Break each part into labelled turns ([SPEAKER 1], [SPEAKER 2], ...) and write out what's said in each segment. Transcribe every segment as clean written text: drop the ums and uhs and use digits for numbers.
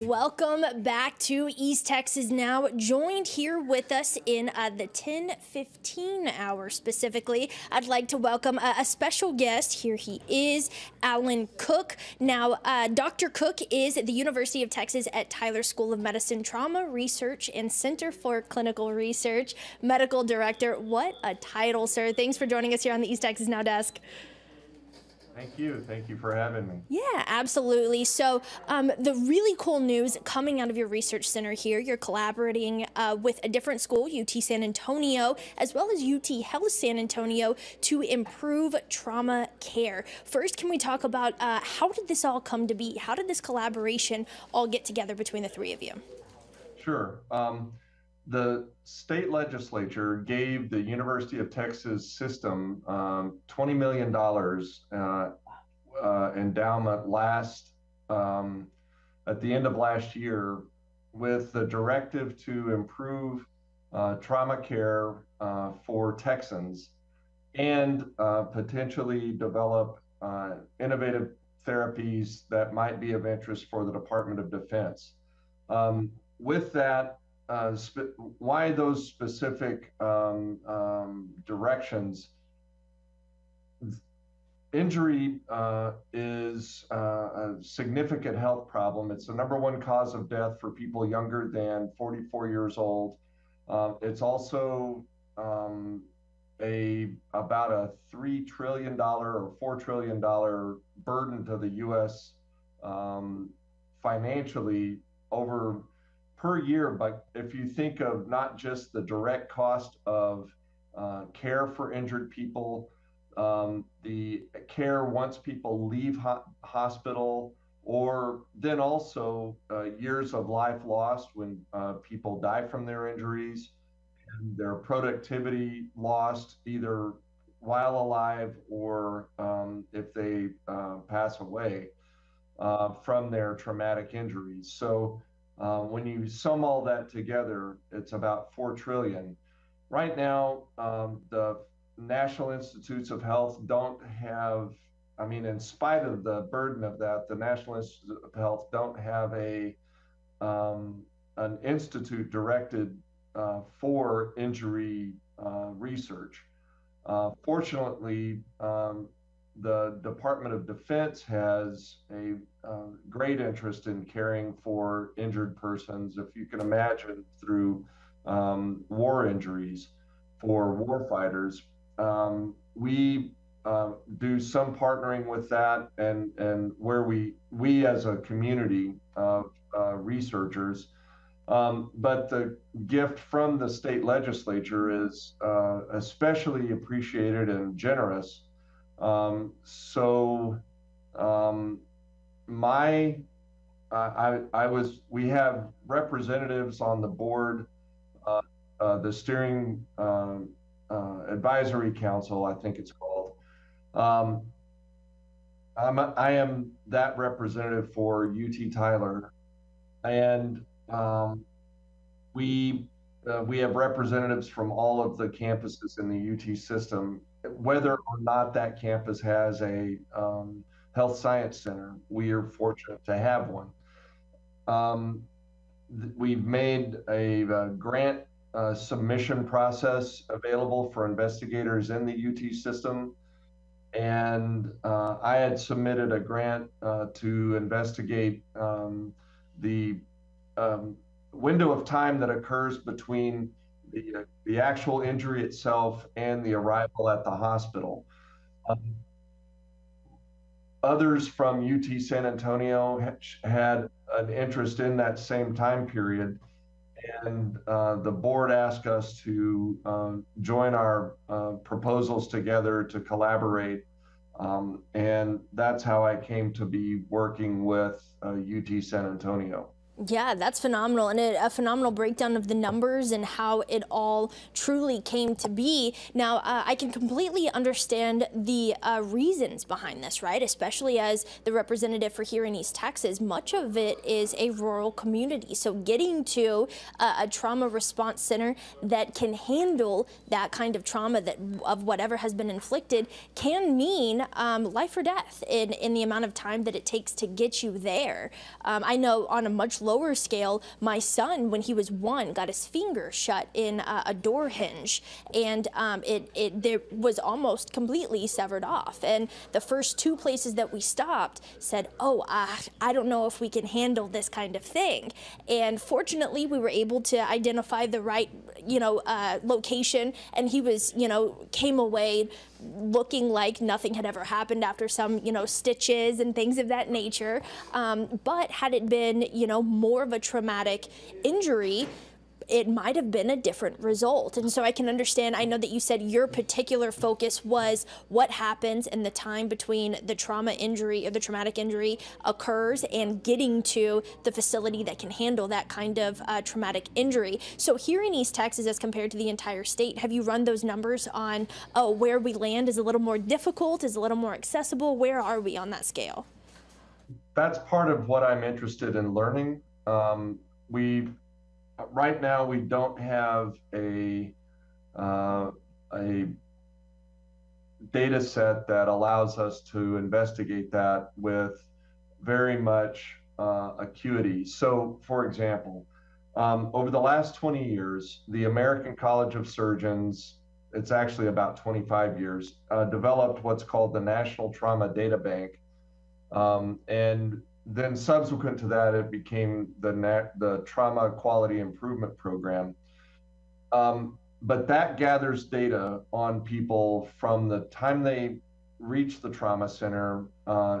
[SPEAKER 1] Welcome back to East Texas Now. Joined here with us in the 10:15 hour specifically, I'd like to welcome a special guest. Here he is, Alan Cook. Now, Dr. Cook is at the University of Texas at Tyler School of Medicine Trauma Research and Center for Clinical Research Medical Director. What a title, sir. Thanks for joining us here on the East Texas Now desk.
[SPEAKER 2] Thank you. Thank you for having me.
[SPEAKER 1] Yeah, absolutely. So the really cool news coming out of your research center here, you're collaborating with a different school, UT San Antonio, as well as UT Health San Antonio to improve trauma care. First, can we talk about how did this all come to be? How did this collaboration all get together between the three of you?
[SPEAKER 2] Sure. The state legislature gave the University of Texas system $20 million endowment at the end of last year with the directive to improve trauma care for Texans and potentially develop innovative therapies that might be of interest for the Department of Defense. With that, why those specific directions? Injury is a significant health problem. It's the number 1 cause of death for people younger than 44 years old. It's also about a $3 trillion or $4 trillion burden to the U.S. Financially over per year. But if you think of not just the direct cost of care for injured people, the care once people leave hospital, or then also years of life lost when people die from their injuries, and their productivity lost either while alive or if they pass away from their traumatic injuries. So when you sum all that together, it's about $4 trillion. Right now, the National Institutes of Health don't have, in spite of the burden of that, the National Institutes of Health don't have an institute directed for injury research. Fortunately, the Department of Defense has a great interest in caring for injured persons, if you can imagine, through war injuries for war fighters. We do some partnering with that, and where we as a community of researchers, but the gift from the state legislature is especially appreciated and generous. We have representatives on the board, the steering advisory council, I think it's called. I am that representative for UT Tyler, and we have representatives from all of the campuses in the UT system. Whether or not that campus has a health science center, we are fortunate to have one. We've made a grant submission process available for investigators in the UT system. And I had submitted a grant to investigate the window of time that occurs between the actual injury itself and the arrival at the hospital. Others from UT San Antonio had an interest in that same time period, and the board asked us to join our proposals together to collaborate, and that's how I came to be working with UT San Antonio.
[SPEAKER 1] Yeah, that's phenomenal, and a phenomenal breakdown of the numbers and how it all truly came to be. Now, I can completely understand the reasons behind this, right? Especially as the representative for here in East Texas, much of it is a rural community. So getting to a trauma response center that can handle that kind of trauma of whatever has been inflicted can mean life or death in the amount of time that it takes to get you there. I know on a much lower scale, my son, when he was 1, got his finger shut in a door hinge, and there was almost completely severed off. And the first 2 places that we stopped said, "Oh, I don't know if we can handle this kind of thing." And fortunately, we were able to identify the right, location, and he was, came away looking like nothing had ever happened after some, stitches and things of that nature. But had it been, more of a traumatic injury, it might have been a different result. And so I can understand, I know that you said your particular focus was what happens in the time between the trauma injury or the traumatic injury occurs and getting to the facility that can handle that kind of traumatic injury. So here in East Texas, as compared to the entire state, have you run those numbers on where we land is a little more difficult, is a little more accessible? Where are we on that scale?
[SPEAKER 2] That's part of what I'm interested in learning. We Right now we don't have a data set that allows us to investigate that with very much acuity. So, for example, over the last 20 years, the American College of Surgeons, it's actually about 25 years, developed what's called the National Trauma Data Bank. And then subsequent to that, it became the Trauma Quality Improvement Program. But that gathers data on people from the time they reach the trauma center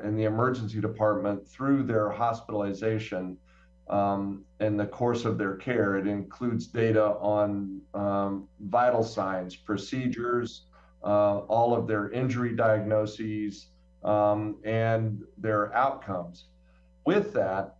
[SPEAKER 2] in the emergency department through their hospitalization in the course of their care. It includes data on vital signs, procedures, all of their injury diagnoses, and their outcomes. With that,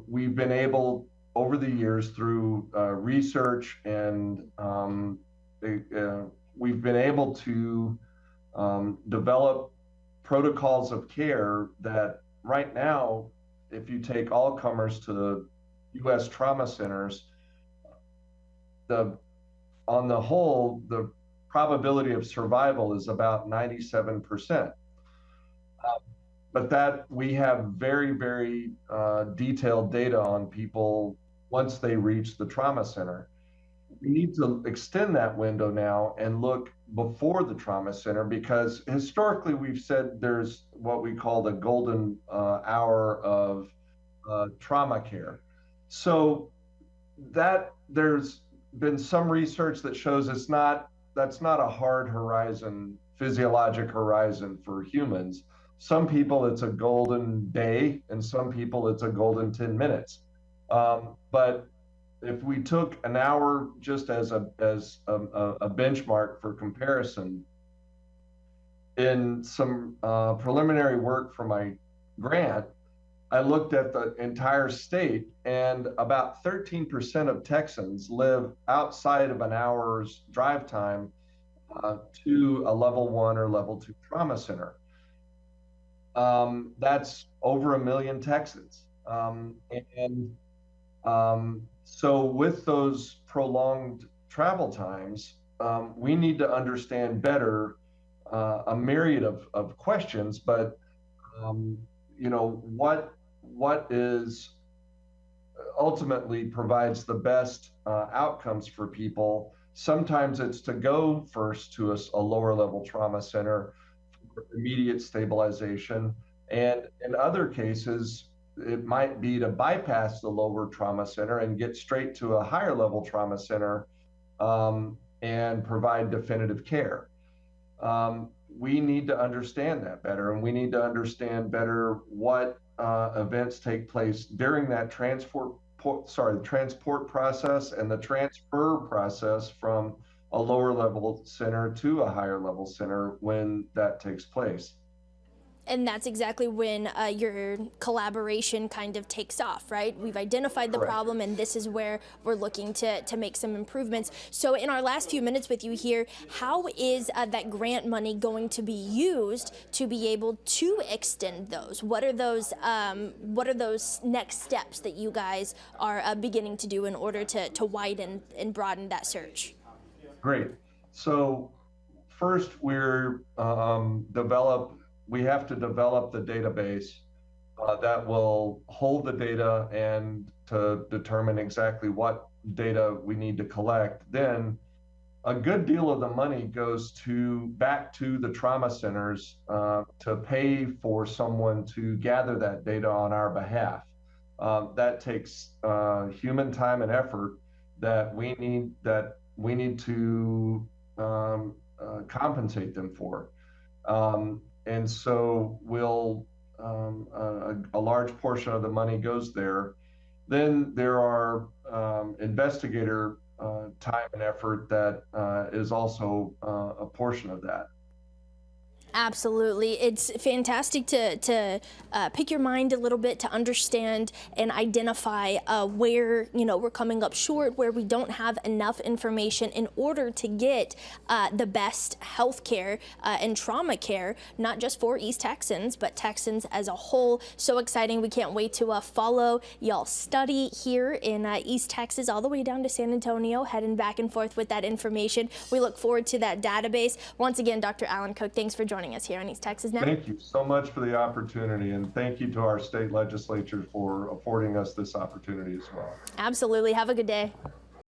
[SPEAKER 2] we've been able, over the years, through research and we've been able to develop protocols of care that right now, if you take all comers to the U.S. trauma centers, on the whole, the probability of survival is about 97%. But that we have very, very detailed data on people once they reach the trauma center. We need to extend that window now and look before the trauma center, because historically we've said there's what we call the golden hour of trauma care. So that there's been some research that shows that's not a hard horizon, physiologic horizon for humans. Some people it's a golden day, and some people it's a golden 10 minutes. But if we took an hour just as a benchmark for comparison, in some preliminary work for my grant, I looked at the entire state, and about 13% of Texans live outside of an hour's drive time to a level 1 or level 2 trauma center. That's over 1 million Texans. So with those prolonged travel times, we need to understand better a myriad of questions, but what is ultimately provides the best outcomes for people. Sometimes it's to go first to a lower level trauma center for immediate stabilization. And in other cases, it might be to bypass the lower trauma center and get straight to a higher level trauma center and provide definitive care. We need to understand that better, and we need to understand better what events take place during that transport process and the transfer process from a lower level center to a higher level center when that takes place.
[SPEAKER 1] And that's exactly when your collaboration kind of takes off, right? We've identified the
[SPEAKER 2] Correct.
[SPEAKER 1] problem, and this is where we're looking to make some improvements. So in our last few minutes with you here, how is that grant money going to be used to be able to extend those? What are those next steps that you guys are beginning to do in order to widen and broaden that search?
[SPEAKER 2] Great. So first, we have to develop the database that will hold the data and to determine exactly what data we need to collect, then a good deal of the money goes back to the trauma centers to pay for someone to gather that data on our behalf. That takes human time and effort that we need to compensate them for. And so a large portion of the money goes there. Then there are investigator time and effort that is also a portion of that.
[SPEAKER 1] Absolutely. It's fantastic to pick your mind a little bit to understand and identify where, we're coming up short, where we don't have enough information in order to get the best health care and trauma care, not just for East Texans, but Texans as a whole. So exciting. We can't wait to follow y'all's study here in East Texas, all the way down to San Antonio, heading back and forth with that information. We look forward to that database. Once again, Dr. Alan Cook, thanks for joining us here on East Texas Now.
[SPEAKER 2] Thank you so much for the opportunity, and thank you to our state legislature for affording us this opportunity as well.
[SPEAKER 1] Absolutely. Have a good day.